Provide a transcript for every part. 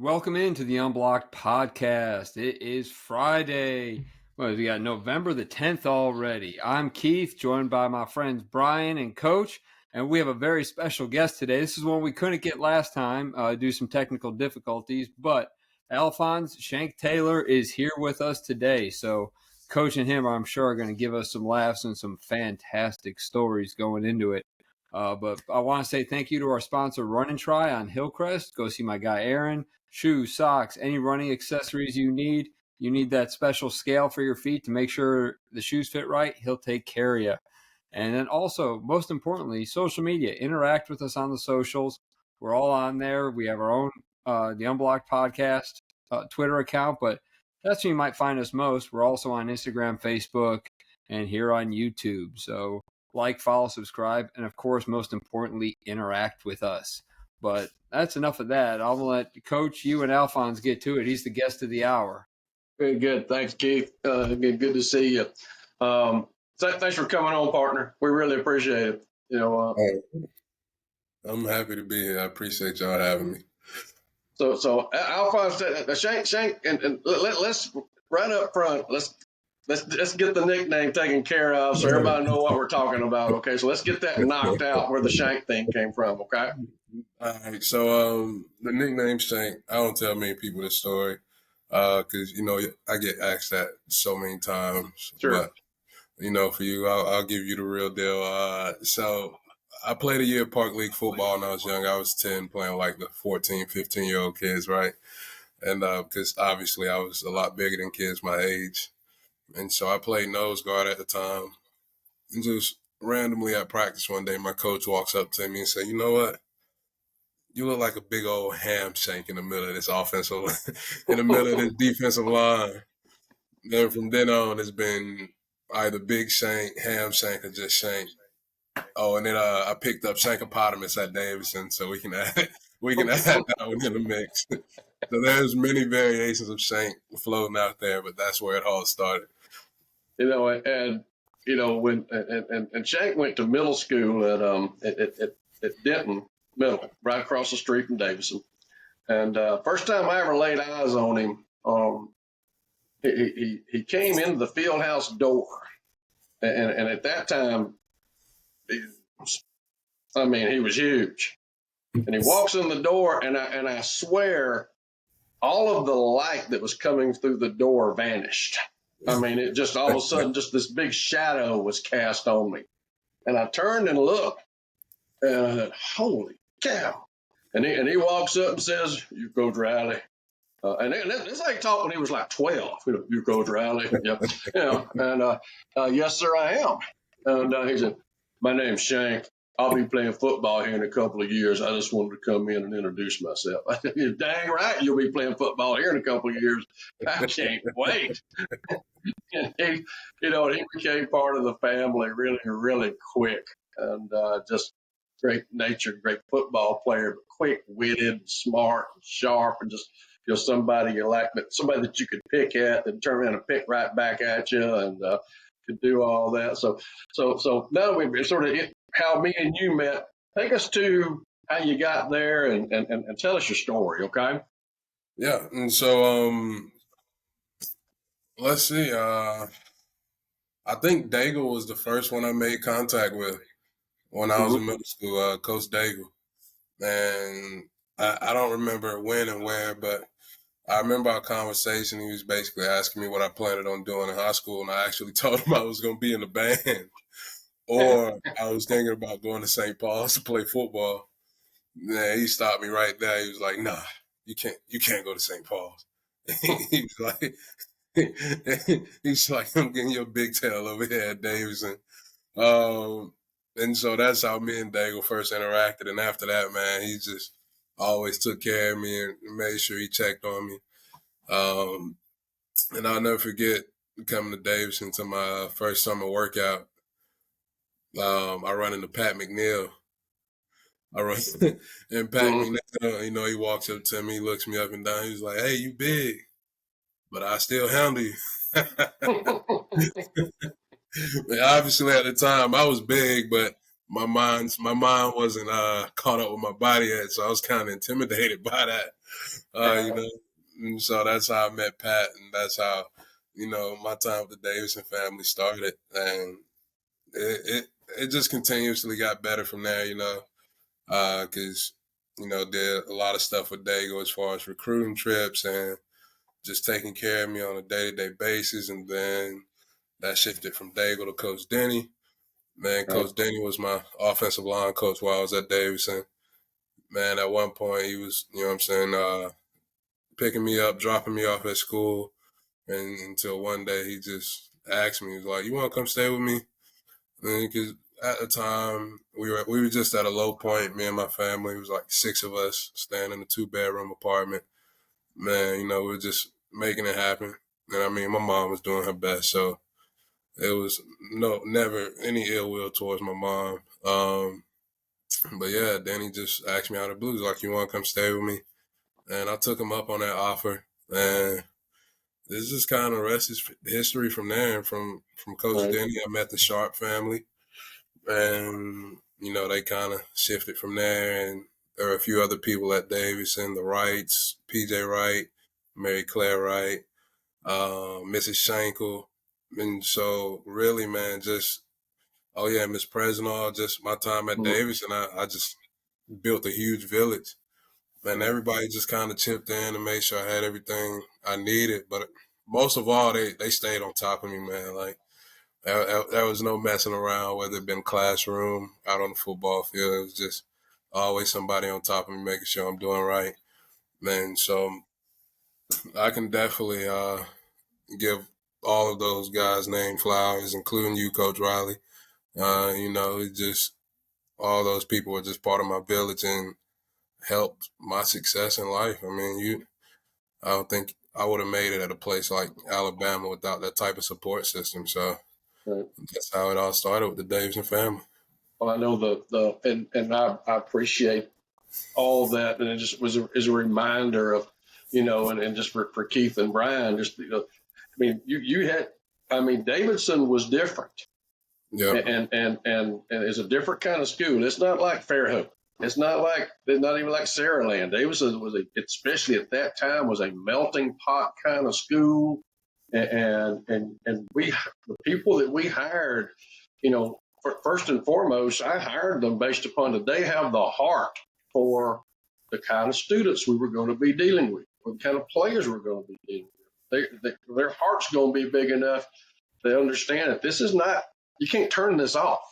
Welcome into the Unblocked podcast. It is Friday. Well, we got November the 10th already. I'm Keith, joined by my friends Brian and Coach, and we have a very special guest today. This is one we couldn't get last time due to some technical difficulties, but Alphonse Shank Taylor is here with us today. So Coach and him, I'm sure, are going to give us some laughs and some fantastic stories going into it. But I want to say thank you to our sponsor, Run and Try on Hillcrest. Go see my guy Aaron. Shoes, socks, any running accessories you need. You need that special scale for your feet to make sure the shoes fit right. He'll take care of you. And then also, most importantly, social media. Interact with us on the socials. We're all on there. We have our own, the Unblocked podcast Twitter account, but that's where you might find us most. We're also on Instagram, Facebook, and here on YouTube. So like, follow, subscribe, and of course, most importantly, interact with us. But that's enough of that. I'm going to let Coach, you and Alphonse get to it. He's the guest of the hour. Very good. Thanks, Keith. Good to see you. Thanks for coming on, partner. We really appreciate it. I'm happy to be here. I appreciate y'all having me. So Alphonse, Shank, and let's right up front. Let's get the nickname taken care of so everybody know what we're talking about. Okay, so let's get that knocked out where the Shank thing came from. Okay. All right. So the nickname Shank, I don't tell many people this story because I get asked that so many times. Sure. But for you, I'll give you the real deal. So I played a year of Park League football when I was young. I was 10 playing like the 14, 15-year-old kids, right? And because obviously I was a lot bigger than kids my age. And so I played nose guard at the time. And just randomly at practice one day, my coach walks up to me and said, "You know what? You look like a big old ham shank in the middle of this in the middle of this defensive line." And from then on, it's been either big shank, ham shank, or just shank. Oh, and then I picked up shankopotamus at Davidson, so we can add that one in the mix. So there's many variations of shank floating out there, but that's where it all started. And Shank went to middle school at Denton Middle, right across the street from Davidson. And first time I ever laid eyes on him, he came into the field house door, and at that time, he was huge. And he walks in the door, and I swear, all of the light that was coming through the door vanished. It just all of a sudden, just this big shadow was cast on me. And I turned and looked, and I thought, holy cow. And he walks up and says, "You Coach Riley." And this ain't talk when he was like 12. "You Coach Riley." And yes, sir, I am. And he said, "My name's Shank. I'll be playing football here in a couple of years. I just wanted to come in and introduce myself." I said, "You're dang right, you'll be playing football here in a couple of years. I can't wait." And he became part of the family really, really quick, and just great natured, great football player, but quick-witted, smart, and sharp, and just somebody you like, but somebody that you could pick at and turn around and pick right back at you, and could do all that. So now we've sort of how me and you met. Take us to how you got there and tell us your story, okay? Yeah, and so let's see. I think Daigle was the first one I made contact with when I was in middle school, Coach Daigle. And I don't remember when and where, but I remember our conversation. He was basically asking me what I planned on doing in high school, and I actually told him I was going to be in the band. Or I was thinking about going to St. Paul's to play football. Yeah, he stopped me right there. He was like, "Nah, you can't go to St. Paul's." He's like, "I'm getting your big tail over here at Davidson." And so that's how me and Daigle first interacted. And after that, man, he just always took care of me and made sure he checked on me. And I'll never forget coming to Davidson to my first summer workout. I run into Pat McNeil. And Pat McNeil, he walks up to me, looks me up and down. He's like, "Hey, you big, but I still handle you." Obviously, at the time, I was big, but my mind wasn't caught up with my body yet, so I was kind of intimidated by that. You know, and so that's how I met Pat, and that's how, you know, my time with the Davidson family started, and it just continuously got better from there, you know, because you know, did a lot of stuff with Dago as far as recruiting trips and just taking care of me on a day-to-day basis, and then that shifted from Dago to Coach Denny. Man, Right. Coach Denny was my offensive line coach while I was at Davidson. Man, at one point he was, you know what I'm saying, picking me up, dropping me off at school, and until one day he just asked me, he was like, "You want to come stay with me?" Because at the time we were just at a low point. Me and my family, it was like 6 of us staying in a 2-bedroom apartment. Man, you know, we were just making it happen. And I mean, my mom was doing her best, so it was never any ill will towards my mom. But yeah, then he just asked me out of the blue, he's like, "You want to come stay with me?" And I took him up on that offer, and this is kind of rest is history from there. And from Coach Right. Denny, I met the Sharp family, and you know they kind of shifted from there. And there are a few other people at Davidson, the Wrights, PJ Wright, Mary Claire Wright, Mrs. Shankle, and so really, man, just oh yeah, Miss Presnall. Just my time at Mhm. Davidson, I just built a huge village. And Right. everybody just kind of chipped in and made sure I had everything I needed. But most of all, they stayed on top of me, man. Like there was no messing around, whether it been classroom, out on the football field. It was just always somebody on top of me, making sure I'm doing right, man. So I can definitely give all of those guys name flowers, including you, Coach Riley. You know, it just all those people were just part of my village and helped my success in life. I mean, I don't think I would have made it at a place like Alabama without that type of support system. So Right. that's how it all started with the Davidson family. Well, I know and I appreciate all that, and it just is a reminder of, and just for Keath and Brian, just I mean, you had, I mean, Davidson was different, Yep. and it's a different kind of school. It's not like Fairhope. It's not even like Saraland. Davidson especially at that time, was a melting pot kind of school, and the people that we hired, first and foremost, I hired them based upon that they have the heart for the kind of students we were going to be dealing with, or the kind of players we're going to be dealing with. Their heart's going to be big enough to understand that this is not, you can't turn this off,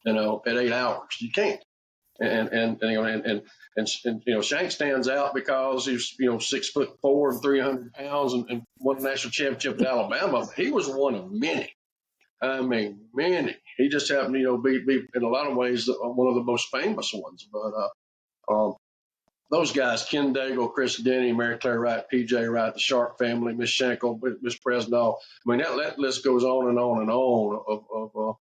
at 8 hours. You can't. And Shank stands out because he's 6'4" and 300 pounds and won the national championship at Alabama. He was one of many. I mean, many. He just happened to be in a lot of ways one of the most famous ones. But those guys, Ken Daigle, Chris Denny, Mary Claire Wright, PJ Wright, the Sharp family, Miss Shankle, Miss Presnall. I mean, that list goes on and on and on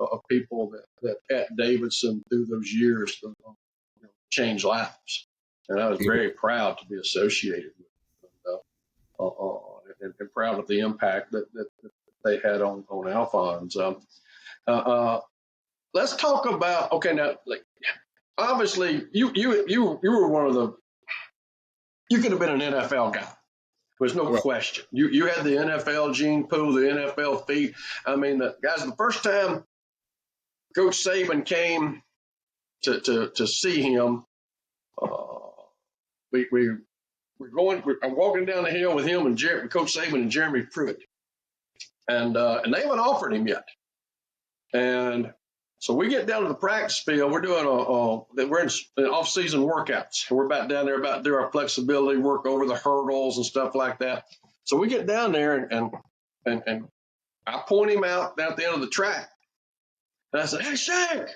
of people that at Davidson through those years changed lives. And I was very proud to be associated with them, and proud of the impact that they had on Alphonse. Let's talk about, okay, now, like, obviously you were one of the, you could have been an NFL guy. There's no Right. question. You had the NFL gene pool, the NFL feet. I mean, the first time Coach Saban came to see him, I'm walking down the hill with him and Coach Saban and Jeremy Pruitt, and they haven't offered him yet. And so we get down to the practice field. We're doing we're in off-season workouts. We're about down there about to do our flexibility work over the hurdles and stuff like that. So we get down there and I point him out down at the end of the track. And I said, "Hey, Shank."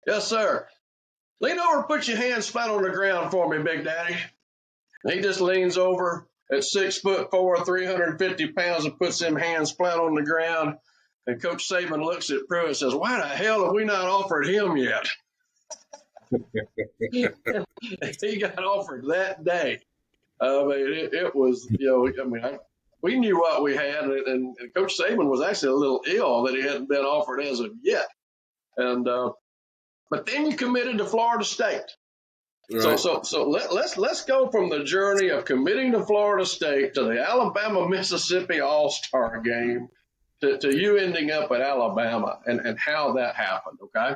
"Yes, sir." "Lean over and put your hands flat on the ground for me, Big Daddy." And he just leans over at 6'4", 350 pounds, and puts them hands flat on the ground. And Coach Saban looks at Pruitt and says, "Why the hell have we not offered him yet?" He got offered that day. I mean, it was, we knew what we had, and Coach Saban was actually a little ill that he hadn't been offered as of yet. And but then you committed to Florida State. So, Right. let's go from the journey of committing to Florida State to the Alabama Mississippi All-Star game to you ending up at Alabama and how that happened. Okay.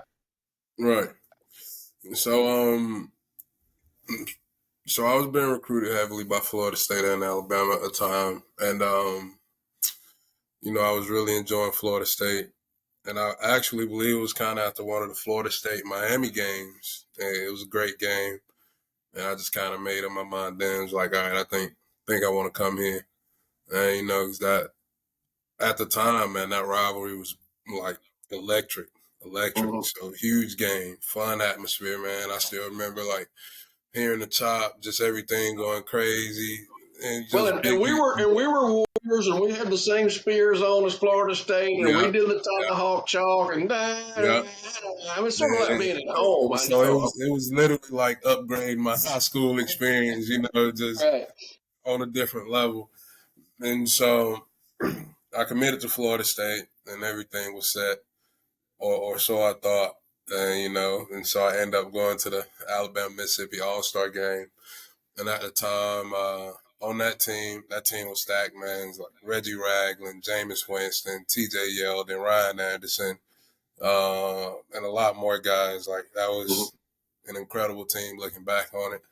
Right. So so I was being recruited heavily by Florida State and Alabama at the time, and I was really enjoying Florida State, and I actually believe it was kind of after one of the Florida State Miami games. And it was a great game, and I just kind of made up my mind then. It was like, all right, I think I want to come here, and 'cause that at the time, man, that rivalry was like electric. Electric. Mhm. So huge game, fun atmosphere, man. I still remember like hearing the chop, just everything going crazy, and Well, just and big. we were Warriors, and we had the same spears on as Florida State, and Yeah, we did the yeah, tomahawk chalk, and yeah. I mean, it's sort of like Man. being at home. I So know. it was literally like upgrading my high school experience, just Right. on a different level. And so I committed to Florida State, and everything was set, or so I thought. And so I ended up going to the Alabama Mississippi All Star game. And at the time, on that team was stacked, man. It was like Reggie Ragland, Jameis Winston, T.J. Yeldon, Ryan Anderson, and a lot more guys. Like that Mhm. was an incredible team looking back on it.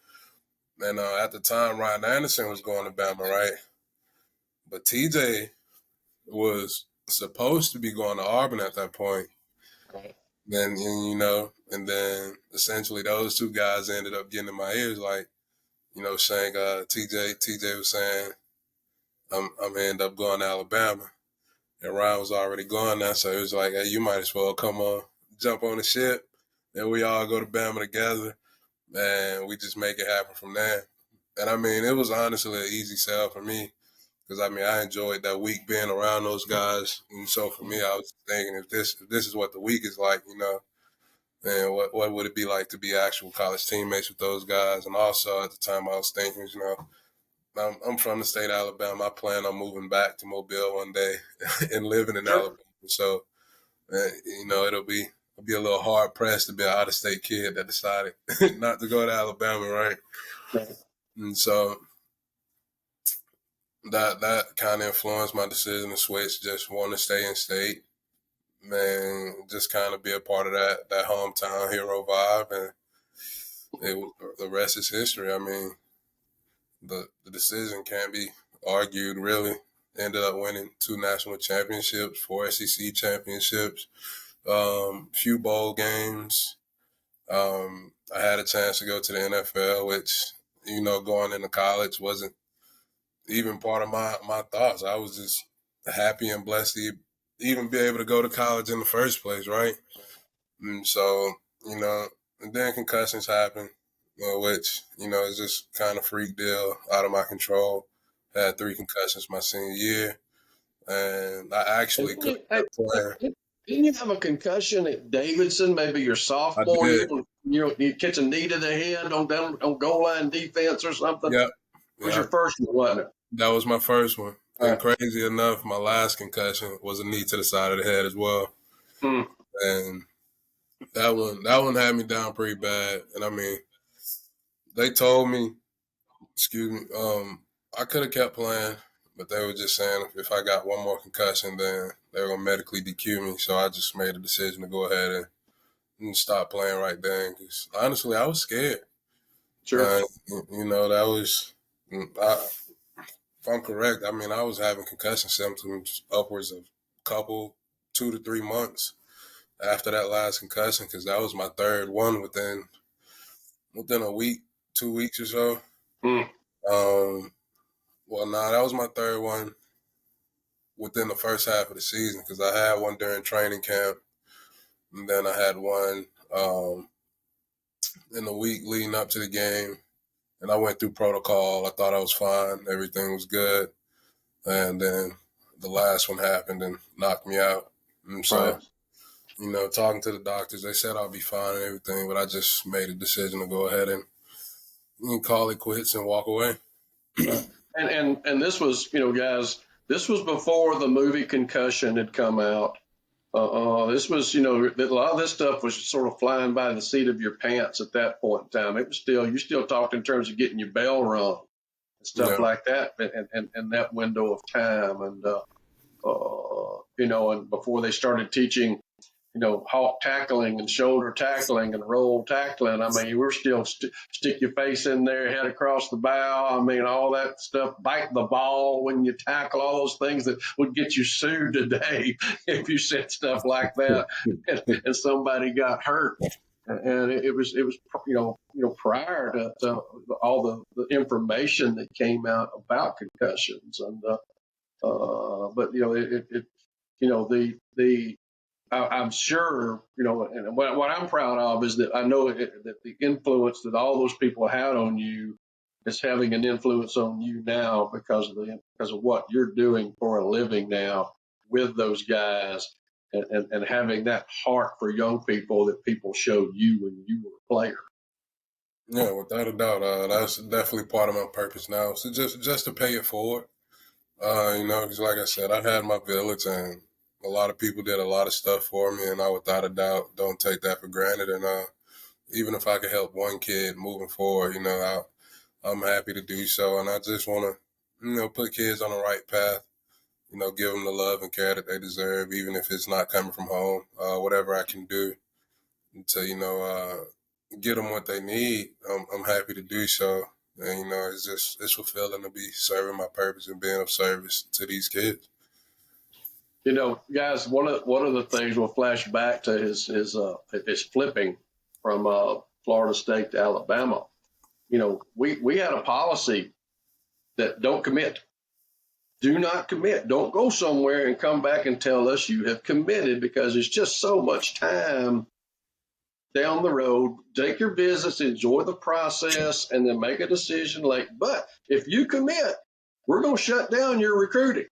And at the time, Ryan Anderson was going to Bama, right? But TJ was supposed to be going to Auburn at that point. Then and then essentially those two guys ended up getting in my ears, like saying TJ was saying I'm gonna end up going to Alabama, and Ryan was already going there, so it was like, hey, you might as well come on, jump on the ship, and we all go to Bama together, and we just make it happen from there. And I mean, it was honestly an easy sell for me because I mean, I enjoyed that week being around those guys, and so for me, I was thinking if this is what the week is like, and what would it be like to be actual college teammates with those guys? And also at the time, I was thinking, I'm from the state of Alabama. I plan on moving back to Mobile one day and living in Sure. Alabama. So, it'll be a little hard pressed to be an out of state kid that decided not to go to Alabama, right? Right. And so that kind of influenced my decision to switch. Just want to stay in state, man. Just kind of be a part of that hometown hero vibe, and the rest is history. I mean, the decision can't be argued. Really, ended up winning 2 national championships, 4 SEC championships, few bowl games. I had a chance to go to the NFL, which going into college wasn't even part of my thoughts. I was just happy and blessed to even be able to go to college in the first place, right? And so, and then concussions happen, which, is just kind of freak deal out of my control. Had 3 concussions my senior year, and I And actually didn't could you, have kept playing. didn't you have a concussion at Davidson, maybe your I sophomore year? did. You catch a knee to the head on goal line defense or something. Yep. It was your Yeah. first one, wasn't it? That was my first one. All And right. crazy enough, my last concussion was a knee to the side of the head as well. Hmm. And that one had me down pretty bad. And I mean, they told me, excuse me, I could have kept playing, but they were just saying if I got one more concussion, then they were gonna medically DQ me. So I just made a decision to go ahead and stop playing right then. Because honestly, I was scared. Sure. That was, if I'm correct, I mean, I was having concussion symptoms upwards of a couple, 2 to 3 months after that last concussion, because that was my third one within a week, 2 weeks or so. Hmm. Well, nah, that was my third one within the first half of the season because I had one during training camp, and then I had one in the week leading up to the game, and I went through protocol. I thought I was fine, everything was good, and then the last one happened and knocked me out. And Right. so, talking to the doctors, they said I'll be fine and everything, but I just made a decision to go ahead and call it quits and walk away. Right. And this was, guys, this was before the movie Concussion had come out. This was, a lot of this stuff was sort of flying by the seat of your pants at that point in time. It was you still talked in terms of getting your bell rung and stuff Yeah. like that, and that window of time, and before they started teaching, hawk tackling and shoulder tackling and roll tackling. I mean, we're still stick your face in there, head across the bow. I mean, all that stuff, bite the ball when you tackle, all those things that would get you sued today if you said stuff like that and somebody got hurt. And it was prior to all the information that came out about concussions but I'm sure, and what I'm proud of is that I know that the influence that all those people had on you is having an influence on you now because of what you're doing for a living now with those guys, and having that heart for young people that people showed you when you were a player. Yeah, without a doubt, that's definitely part of my purpose now. So just to pay it forward, because like I said, I had my village, and a lot of people did a lot of stuff for me, and I without a doubt don't take that for granted. And even if I could help one kid moving forward, I'm happy to do so. And I just want to, put kids on the right path. Give them the love and care that they deserve, even if it's not coming from home. Whatever I can do to, get them what they need, I'm happy to do so. And, it's fulfilling to be serving my purpose and being of service to these kids. Guys, one of the things we'll flash back to is flipping from Florida State to Alabama. We had a policy that don't commit. Do not commit. Don't go somewhere and come back and tell us you have committed, because it's just so much time down the road. Take your visits, enjoy the process, and then make a decision late. But if you commit, we're going to shut down your recruiting.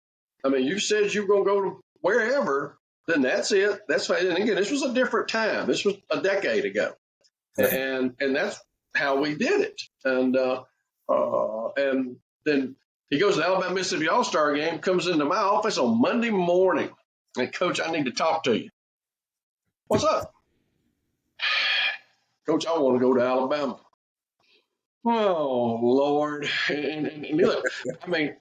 I mean, you said you're going to go to wherever, then that's it. That's fine. And again, this was a different time. This was a decade ago. And that's how we did it. And then he goes to the Alabama Mississippi All-Star game, comes into my office on Monday morning. And, Coach, I need to talk to you. What's up? Coach, I want to go to Alabama. Oh, Lord. And look, I mean, I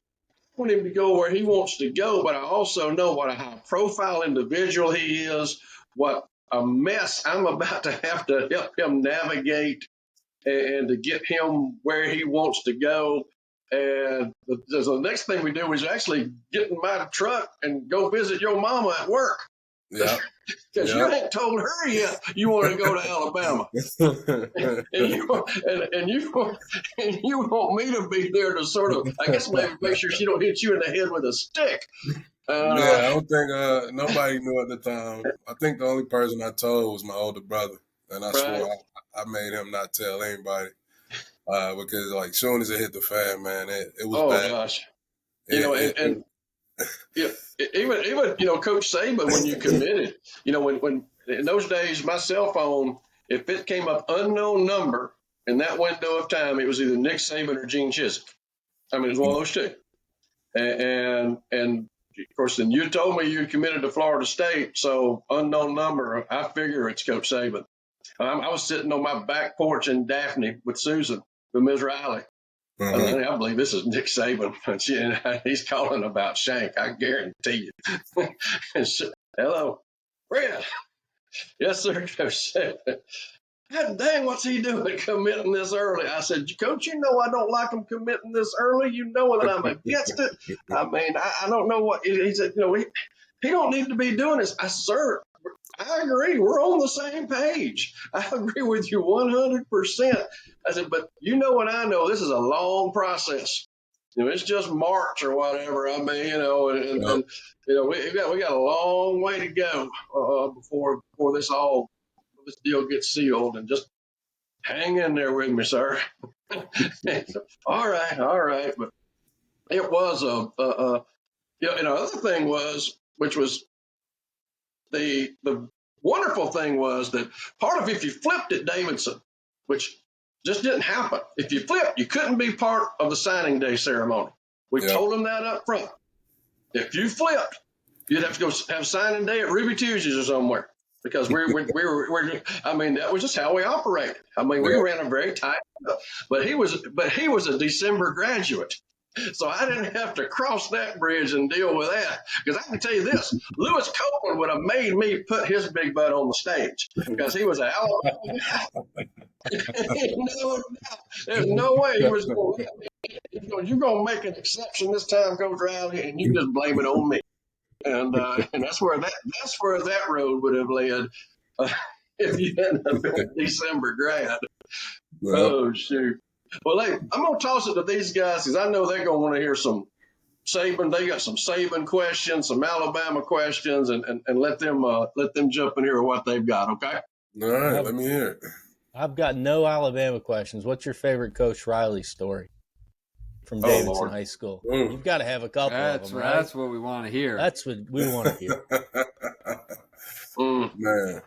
want him to go where he wants to go, but I also know what a high-profile individual he is, what a mess I'm about to have to help him navigate and to get him where he wants to go. And the next thing we do is actually get in my truck and go visit your mama at work. Yeah. Because you ain't told her yet you want to go to Alabama. and you want me to be there to sort of, I guess, maybe make sure she don't hit you in the head with a stick. I don't think nobody knew at the time. I think the only person I told was my older brother. And I swore I made him not tell anybody. Because like soon as it hit the fan, man, it was bad. Oh gosh. Even Coach Saban, when you committed, when in those days, my cell phone, if it came up unknown number in that window of time, it was either Nick Saban or Gene Chizik. I mean, it was one of those two. And of course, then you told me you committed to Florida State, so unknown number, I figure it's Coach Saban. I was sitting on my back porch in Daphne with Susan, with Ms. Riley. I believe this is Nick Saban. He's calling about Shank, I guarantee you. Hello, Brad. Yes, sir, Coach Saban. God dang, what's he doing committing this early? I said, Coach, I don't like him committing this early. You know that I'm against it. I mean, I don't know what he said. He don't need to be doing this. Sir, I agree. We're on the same page. I agree with you 100%. I said, but what I know, this is a long process. It's just March or whatever. I mean, we got a long way to go before this deal gets sealed, and just hang in there with me, sir. All right. But it was another thing was, which was the wonderful thing was that part of, if you flipped at Davidson, which just didn't happen. If you flipped, you couldn't be part of the signing day ceremony. We told them that up front. If you flipped, You'd have to go have signing day at Ruby Tuesdays or somewhere because I mean, that was just how we operated. I mean, we Yeah. ran a very tight, but he was a December graduate. So I didn't have to cross that bridge and deal with that. Because I can tell you this, Lewis Copeland would have made me put his big butt on the stage because he was an Alabama guy. No, there's no way he was going to. You're going to make an exception this time, Coach Riley, and you just blame it on me. And that's where that road would have led if you hadn't have been a December grad. Yeah. Oh shoot! Well, hey, I'm gonna toss it to these guys because I know they're gonna want to hear some Saban. They got some Saban questions, some Alabama questions, and let them jump in here with what they've got. Okay. All right, let me hear it. I've got no Alabama questions. What's your favorite Coach Riley story from Davidson Lord. High School? Mm. You've got to have a couple of them, right? That's what we want to hear. That's what we want to hear. Man,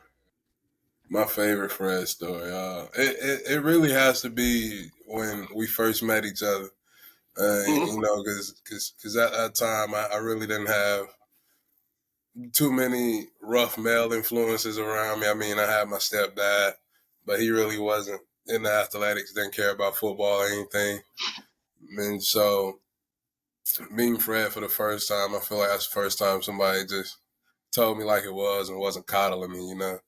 my favorite Fred story. It really has to be when we first met each other. You know, because at that time I really didn't have too many rough male influences around me. I mean, I had my stepdad, but he really wasn't into athletics, didn't care about football or anything. And so meeting Fred for the first time, I feel like that's the first time somebody just told me like it was and wasn't coddling me, you know.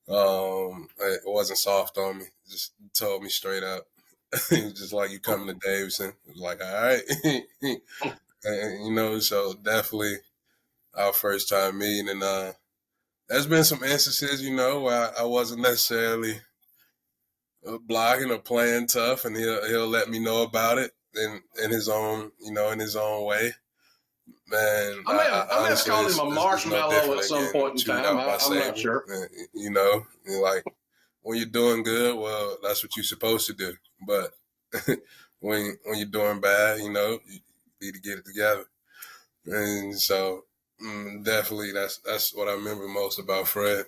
It wasn't soft on me. Just told me straight up. It was just like, you coming to Davidson. It was like, all right. And, you know, so definitely our first time meeting. And there's been some instances, you know, where I wasn't necessarily blocking or playing tough, and he'll let me know about it in his own, you know, in his own way. Man, I may have called him a marshmallow at some point in time. I'm not sure. You know, like when you're doing good, well, that's what you're supposed to do. But when you're doing bad, you know, you need to get it together. And so definitely that's what I remember most about Fred.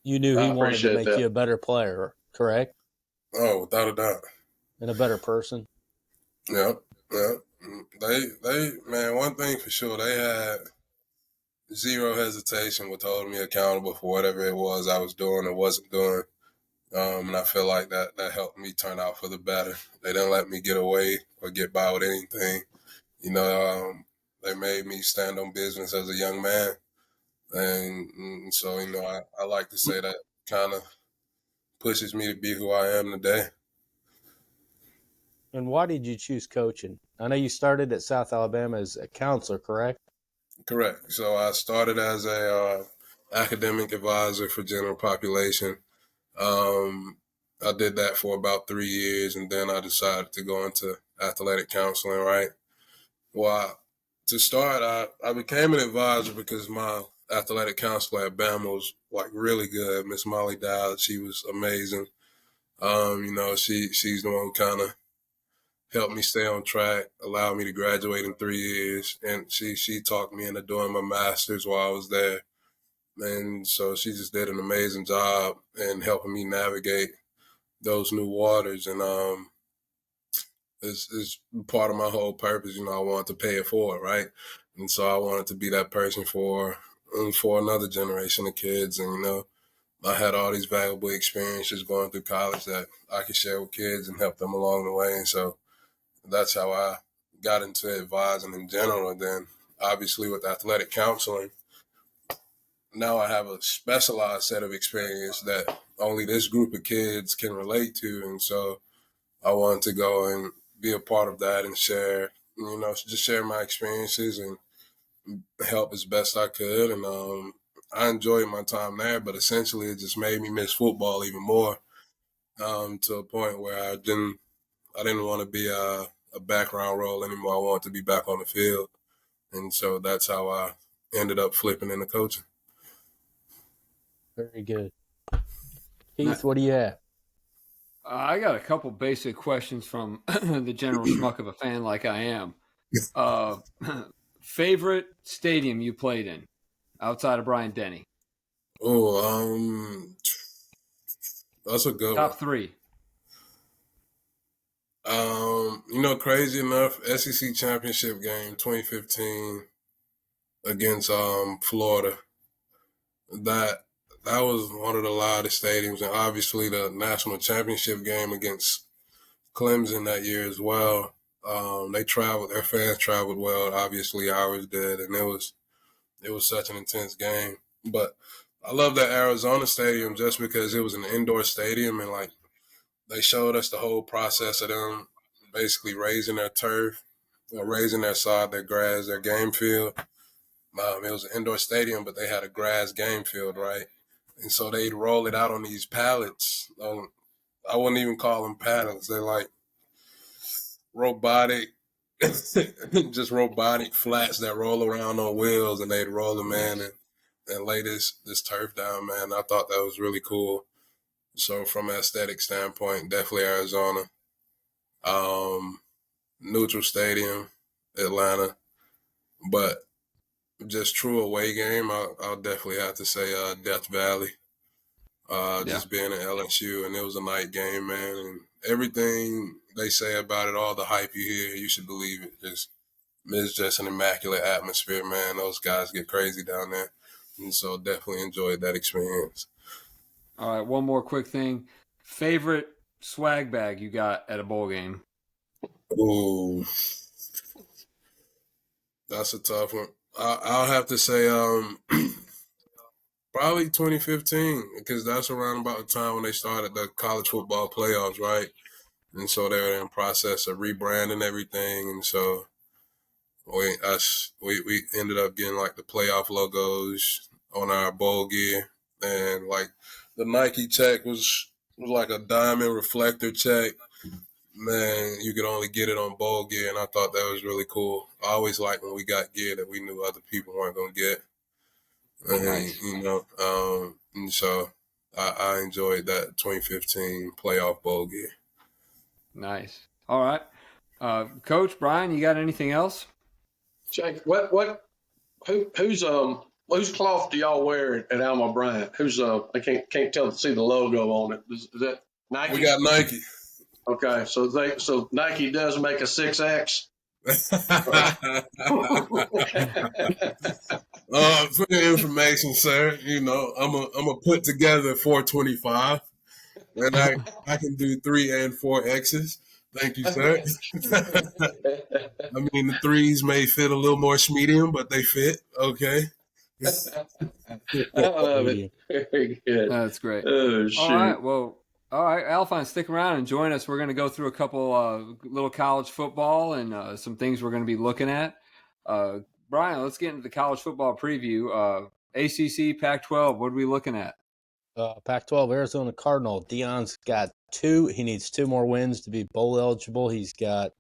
You knew he wanted to make that. you a better player, correct? Oh, without a doubt. And a better person. Yeah. They man, one thing for sure, they had zero hesitation with holding me accountable for whatever it was I was doing or wasn't doing. And I feel like that helped me turn out for the better. They didn't let me get away or get by with anything. You know, they made me stand on business as a young man. And so, you know, I like to say that kind of pushes me to be who I am today. And why did you choose coaching? I know you started at South Alabama as a counselor, correct? Correct. So I started as a academic advisor for general population. I did that for about 3 years, and then I decided to go into athletic counseling, right? Well, to start, I became an advisor because my athletic counselor at Bama was like really good. Miss Molly Dowd, she was amazing. You know, she's the one who kind of helped me stay on track, allowed me to graduate in 3 years, and she talked me into doing my master's while I was there. And so she just did an amazing job in helping me navigate those new waters. And it's part of my whole purpose. You know, I wanted to pay it forward, right? And so I wanted to be that person for another generation of kids. And, you know, I had all these valuable experiences going through college that I could share with kids and help them along the way. And so that's how I got into advising in general. And then obviously with athletic counseling, now I have a specialized set of experience that only this group of kids can relate to. And so I wanted to go and be a part of that and share, you know, just share my experiences and help as best I could. And I enjoyed my time there, but essentially it just made me miss football even more, to a point where I didn't want to be a background role anymore. I wanted to be back on the field. And so that's how I ended up flipping into coaching. Very good. Keith, what do you have? I got a couple basic questions from the general schmuck of a fan like I am. Favorite stadium you played in outside of Bryant-Denny? Oh, that's a good Top one. 3. You know, crazy enough, SEC championship game 2015 against Florida. That was one of the loudest stadiums, and obviously the national championship game against Clemson that year as well. Their fans traveled well. Obviously, ours did, and it was such an intense game. But I love that Arizona stadium just because it was an indoor stadium, and like they showed us the whole process of them basically raising their turf, raising their sod, their grass, their game field. It was an indoor stadium, but they had a grass game field, right? And so they'd roll it out on these pallets. I wouldn't even call them paddles. They're like robotic, just robotic flats that roll around on wheels, and they'd roll them in and lay this turf down, man. I thought that was really cool. So from an aesthetic standpoint, definitely Arizona. Neutral Stadium, Atlanta. But just true away game, I'll definitely have to say Death Valley. Just being at LSU, and it was a night game, man. And everything they say about it, all the hype you hear, you should believe it. It's just an immaculate atmosphere, man. Those guys get crazy down there. And so definitely enjoyed that experience. All right, one more quick thing. Favorite swag bag you got at a bowl game? Ooh, that's a tough one. I'll have to say probably 2015, because that's around about the time when they started the college football playoffs, right? And so they were in process of rebranding everything, and so we ended up getting like the playoff logos on our bowl gear, and like the Nike check was like a diamond reflector check. Man, you could only get it on bowl gear, and I thought that was really cool. I always liked when we got gear that we knew other people weren't gonna get. And, Nice. And so I enjoyed that 2015 playoff bowl gear. Nice. All right. Coach Brian, you got anything else? Jake, whose cloth do y'all wear at Alma Bryant? I can't see the logo on it. Is that Nike? We got Nike. Okay, so Nike does make a 6X. For your information, sir, I'm a put together 425, and I can do 3 and 4 X's. Thank you, sir. I mean, the 3s may fit a little more medium, but they fit. Okay. I love it. Very good. That's great. Oh, shoot. All right. Well, all right, Alphonse, stick around and join us. We're going to go through a couple little college football and some things we're going to be looking at. Brian, let's get into the college football preview. ACC, Pac-12, what are we looking at? Pac-12, Arizona Cardinal. Deion's got 2. He needs 2 more wins to be bowl eligible. He's got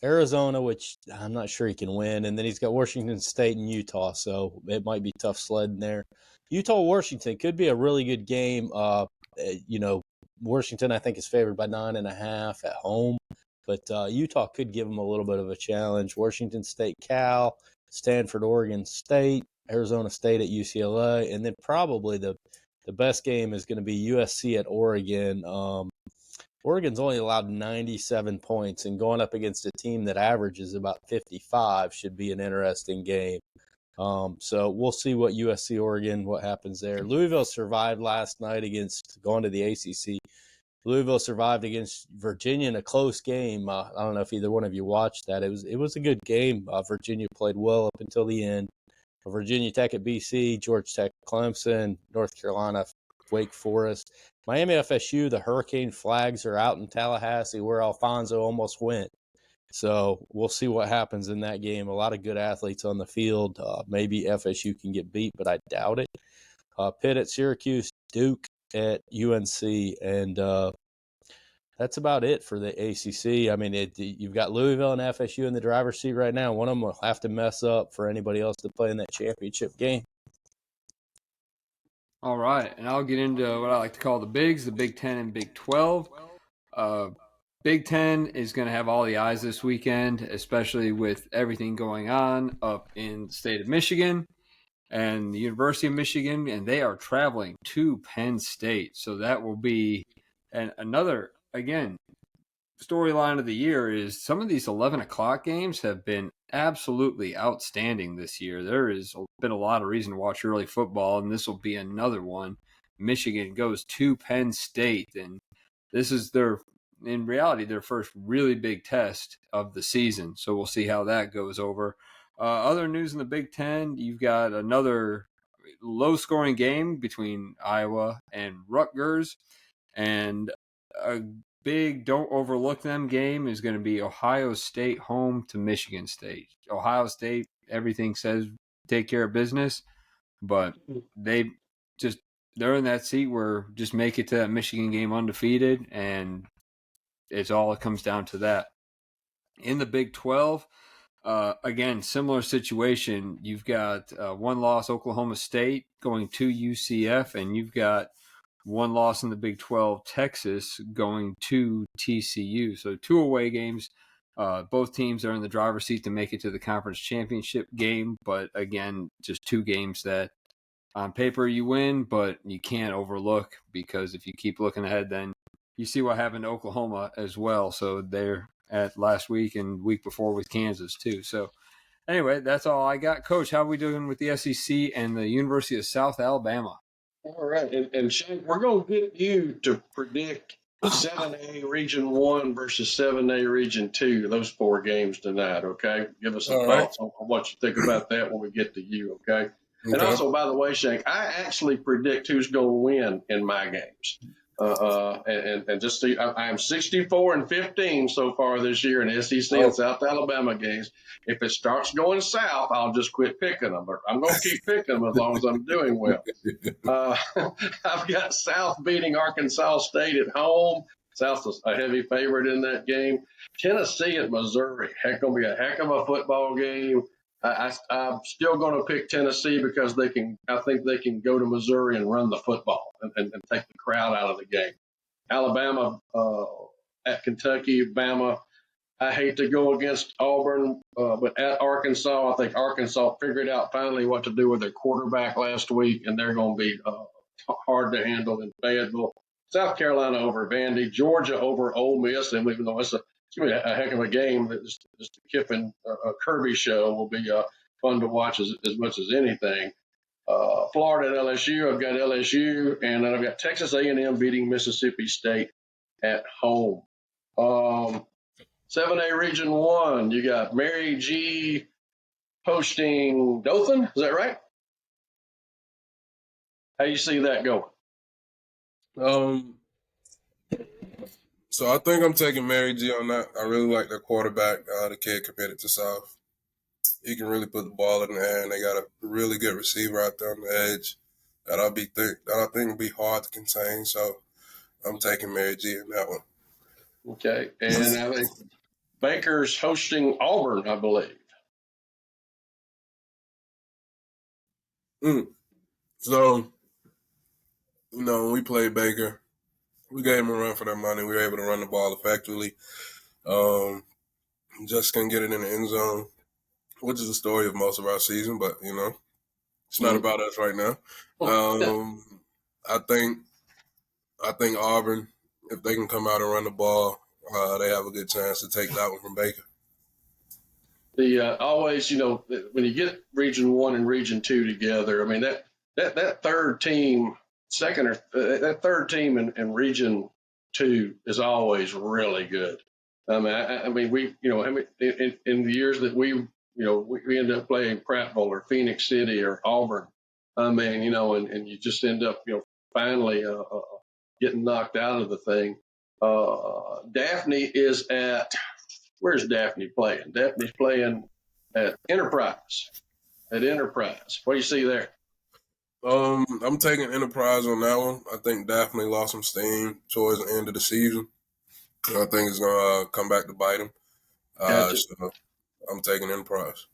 Arizona, which I'm not sure he can win, and then he's got Washington State and Utah, so it might be tough sledding there. Utah-Washington could be a really good game. Washington, I think, is favored by 9.5 at home, but Utah could give them a little bit of a challenge. Washington State, Cal, Stanford, Oregon State, Arizona State at UCLA, and then probably the best game is going to be USC at Oregon. Oregon's only allowed 97 points, and going up against a team that averages about 55 should be an interesting game. So we'll see what USC Oregon, what happens there. Louisville survived last night against going to the ACC. Louisville survived against Virginia in a close game. I don't know if either one of you watched that. It was a good game. Virginia played well up until the end. Virginia Tech at BC, Georgia Tech, Clemson, North Carolina, Wake Forest, Miami FSU. The Hurricane flags are out in Tallahassee, where Alphonse almost went. So we'll see what happens in that game. A lot of good athletes on the field. Maybe FSU can get beat, but I doubt it. Pitt at Syracuse, Duke at UNC, and that's about it for the ACC. I mean, you've got Louisville and FSU in the driver's seat right now. One of them will have to mess up for anybody else to play in that championship game. All right, and I'll get into what I like to call the bigs, the Big 10 and Big 12. Big 10 is going to have all the eyes this weekend, especially with everything going on up in the state of Michigan and the University of Michigan, and they are traveling to Penn State. So that will be another, again, storyline of the year is some of these 11 o'clock games have been absolutely outstanding this year. There has been a lot of reason to watch early football, and this will be another one. Michigan goes to Penn State, and this is in reality, their first really big test of the season. So we'll see how that goes over. Other news in the Big Ten, you've got another low-scoring game between Iowa and Rutgers, and a big don't overlook them game is going to be Ohio State home to Michigan State. Ohio State, everything says take care of business, but they're in that seat where just make it to that Michigan game undefeated, and it's all it comes down to that. In the Big 12, again, similar situation. You've got one loss Oklahoma State going to UCF, and you've got one loss in the Big 12, Texas going to TCU. So 2 away games. Both teams are in the driver's seat to make it to the conference championship game. But again, just 2 games that on paper you win, but you can't overlook, because if you keep looking ahead, then you see what happened to Oklahoma as well. So they're at last week and week before with Kansas too. So anyway, that's all I got. Coach, how are we doing with the SEC and the University of South Alabama? All right. And Shane, we're going to get you to predict 7A Region 1 versus 7A Region 2, those 4 games tonight, okay? Give us some All thoughts on what you think about that when we get to you, okay? And also, by the way, Shane, I actually predict who's going to win in my games. And just see, I am 64-15 so far this year in SEC and South Alabama games. If it starts going south, I'll just quit picking them. But I'm going to keep picking them as long as I'm doing well. I've got South beating Arkansas State at home. South's a heavy favorite in that game. Tennessee at Missouri. Heck, going to be a heck of a football game. I'm still going to pick Tennessee because I think they can go to Missouri and run the football and take the crowd out of the game. Alabama at Kentucky, Bama. I hate to go against Auburn, but at Arkansas, I think Arkansas figured out finally what to do with their quarterback last week, and they're going to be hard to handle in Fayetteville. South Carolina over Vandy, Georgia over Ole Miss, and even though it's going to be a heck of a game, just the Kiffin Kirby show will be fun to watch as much as anything. Florida at LSU, I've got LSU, and then I've got Texas A&M beating Mississippi State at home. 7A Region 1, you got Mary G hosting Dothan, is that right? How you see that going? So I think I'm taking Mary G on that. I really like their quarterback, the kid committed to South. He can really put the ball in the air, and they got a really good receiver out there on the edge that I think will be hard to contain. So I'm taking Mary G in that one. Okay, and I think Baker's hosting Auburn, I believe. So, when we played Baker, we gave him a run for their money. We were able to run the ball effectively. Just couldn't get it in the end zone, which is the story of most of our season, but, it's not about us right now. I think Auburn, if they can come out and run the ball, they have a good chance to take that one from Baker. Always, when you get Region 1 and Region 2 together, I mean, that third team, that third team in Region 2 is always really good. I mean, we, in the years that we end up playing Prattville or Phoenix City or Auburn, and you just end up, finally getting knocked out of the thing. Daphne is where's Daphne playing? Daphne's playing at Enterprise. What do you see there? I'm taking Enterprise on that one. I think Daphne lost some steam towards the end of the season. I think it's going to come back to bite him. Gotcha. So I'm taking Enterprise.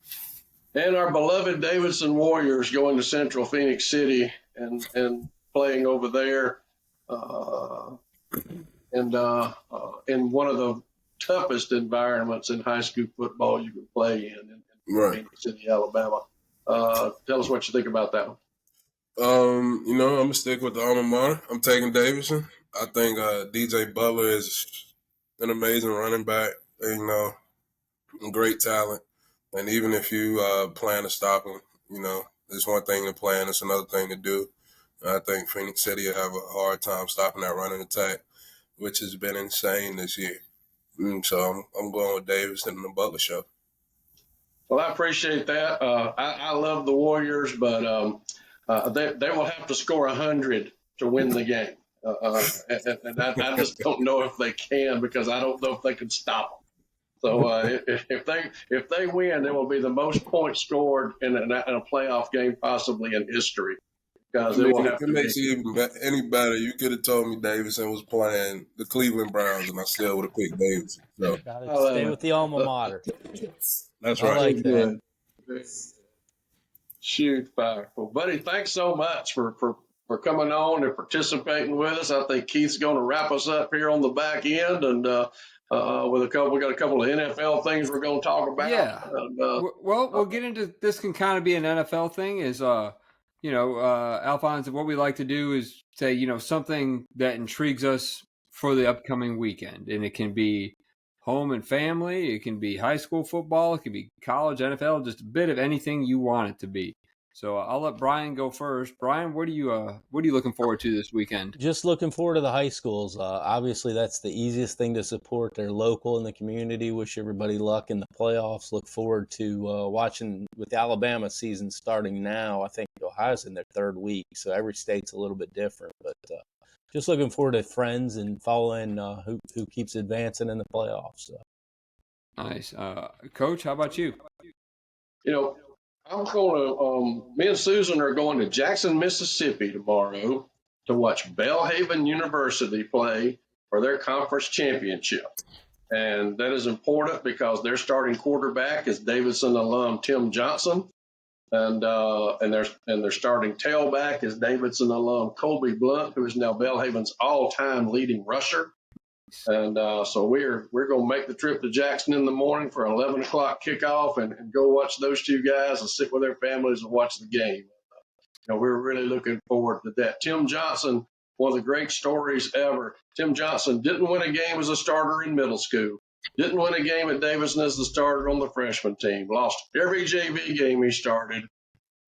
And our beloved Davidson Warriors going to Central Phoenix City and playing over there in one of the toughest environments in high school football you can play in Phoenix City, Alabama. Tell us what you think about that one. I'm going to stick with the alma mater. I'm taking Davidson. I think DJ Butler is an amazing running back, great talent. And even if you plan to stop them, it's one thing to plan, it's another thing to do. And I think Phoenix City will have a hard time stopping that running attack, which has been insane this year. So I'm going with Davis and the Butler show. Well, I appreciate that. I love the Warriors, but they will have to score 100 to win the game. And I just don't know if they can, because I don't know if they can stop them. So if they win, it will be the most points scored in a playoff game possibly in history. Because I it mean, will if have it to makes be. you even any better, you could have told me Davidson was playing the Cleveland Browns, and I still would have picked Davidson. So Gotta I stay love with the alma mater. that's I right. like that. Good. Shoot, powerful, buddy. Thanks so much for coming on and participating with us. I think Keith's going to wrap us up here on the back end, and with we got a couple of NFL things we're going to talk about. Yeah. And, we'll get into this. Can kind of be an NFL thing. Is Alphonse, what we like to do is say something that intrigues us for the upcoming weekend, and it can be home and family, it can be high school football, it can be college, NFL, just a bit of anything you want it to be. So I'll let Brian go first. Brian, what are you looking forward to this weekend? Just looking forward to the high schools. Obviously, that's the easiest thing to support. They're local in the community. Wish everybody luck in the playoffs. Look forward to watching with Alabama season starting now. I think Ohio's in their third week, so every state's a little bit different. But just looking forward to friends and following who keeps advancing in the playoffs. So. Nice. Coach, how about you? I'm going to, me and Susan are going to Jackson, Mississippi tomorrow to watch Belhaven University play for their conference championship. And that is important because their starting quarterback is Davidson alum Tim Johnson. And their starting tailback is Davidson alum Colby Blunt, who is now Belhaven's all-time leading rusher. And so we're going to make the trip to Jackson in the morning for an 11 o'clock kickoff and go watch those two guys and sit with their families and watch the game. We're really looking forward to that. Tim Johnson, one of the great stories ever. Tim Johnson didn't win a game as a starter in middle school. Didn't win a game at Davidson as the starter on the freshman team. Lost every JV game he started.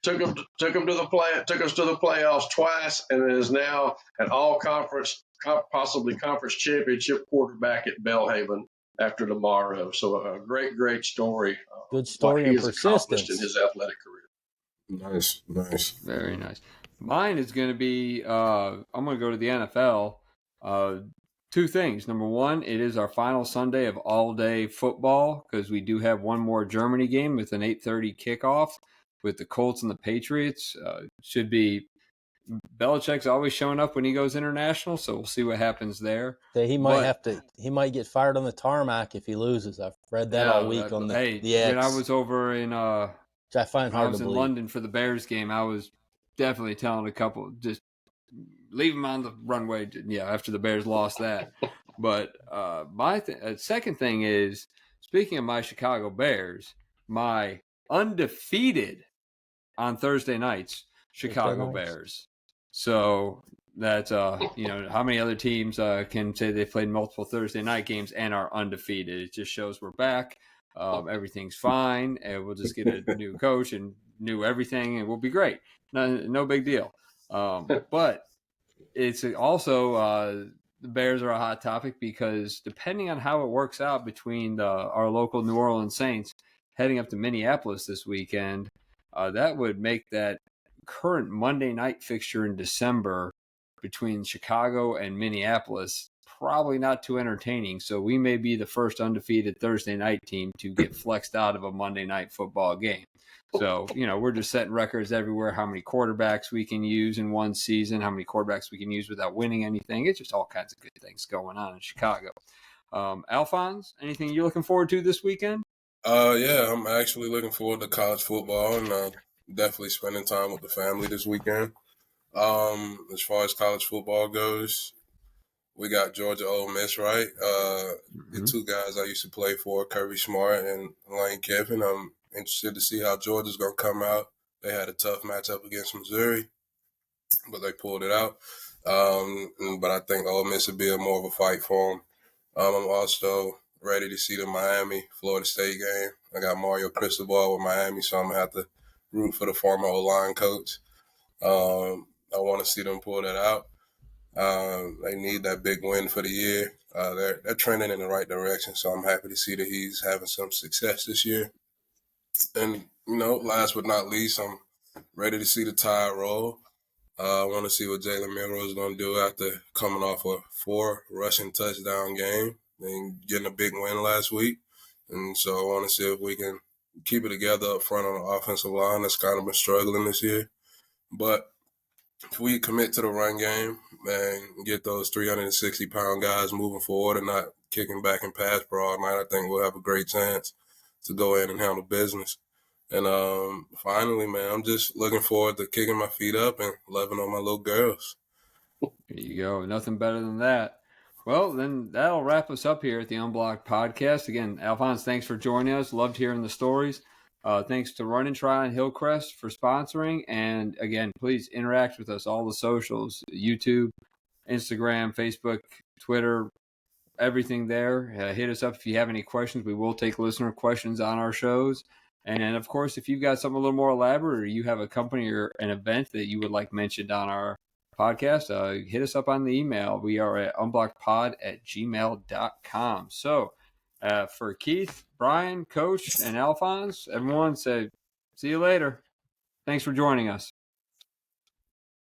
Took us to the playoffs twice, and is now an all-conference, possibly conference championship quarterback at Belhaven after tomorrow. So a great story. Good story and persistence in his athletic career. Nice. Very nice. Mine is going to be. I'm going to go to the NFL. Two things. Number one, it is our final Sunday of all-day football because we do have one more Germany game with an 8:30 kickoff with the Colts and the Patriots. Should be. Belichick's always showing up when he goes international, so we'll see what happens there. He might get fired on the tarmac if he loses. I've read that all week on the X. When I was over in which I find hard to believe. in London for the Bears game, I was definitely telling a couple, just leave him on the runway. After the Bears lost that. But my second thing is, speaking of my Chicago Bears, my undefeated on Thursday nights Chicago Bears. So that's how many other teams can say they played multiple Thursday night games and are undefeated. It just shows we're back. Everything's fine, and we'll just get a new coach and new everything, and we'll be great. No big deal. But it's also the Bears are a hot topic because depending on how it works out between our local New Orleans Saints heading up to Minneapolis this weekend, that would make that current Monday night fixture in December between Chicago and Minneapolis probably not too entertaining. So we may be the first undefeated Thursday night team to get flexed out of a Monday night football game. So, we're just setting records everywhere, how many quarterbacks we can use in one season, how many quarterbacks we can use without winning anything. It's just all kinds of good things going on in Chicago. Alphonse, anything you're looking forward to this weekend? Yeah, I'm actually looking forward to college football and definitely spending time with the family this weekend. As far as college football goes, we got Georgia Ole Miss, right? The two guys I used to play for, Kirby Smart and Lane Kiffin. I'm interested to see how Georgia's going to come out. They had a tough matchup against Missouri, but they pulled it out. But I think Ole Miss would be more of a fight for them. I'm also ready to see the Miami Florida State game. I got Mario Cristobal with Miami, so I'm gonna have to root for the former O-line coach. I want to see them pull that out. They need that big win for the year. They're trending in the right direction, so I'm happy to see that he's having some success this year. And, last but not least, I'm ready to see the Tide roll. I want to see what Jalen Milroe is going to do after coming off a 4 rushing touchdown game and getting a big win last week. And so I want to see if we can keep it together up front on the offensive line that's kind of been struggling this year. But if we commit to the run game and get those 360-pound guys moving forward and not kicking back and pass for all night, I think we'll have a great chance to go in and handle business. And finally, man, I'm just looking forward to kicking my feet up and loving on my little girls. There you go. Nothing better than that. Well, then that'll wrap us up here at the Unblocked podcast. Again, Alphonse, thanks for joining us. Loved hearing the stories. Thanks to Run and Try and Hillcrest for sponsoring. And again, please interact with us, all the socials, YouTube, Instagram, Facebook, Twitter, everything there. Hit us up if you have any questions. We will take listener questions on our shows. And of course, if you've got something a little more elaborate or you have a company or an event that you would like mentioned on our podcast, hit us up on the email. We are at unblockedpod@gmail.com. So for Keith, Brian, Coach, and Alphonse, everyone say, see you later. Thanks for joining us.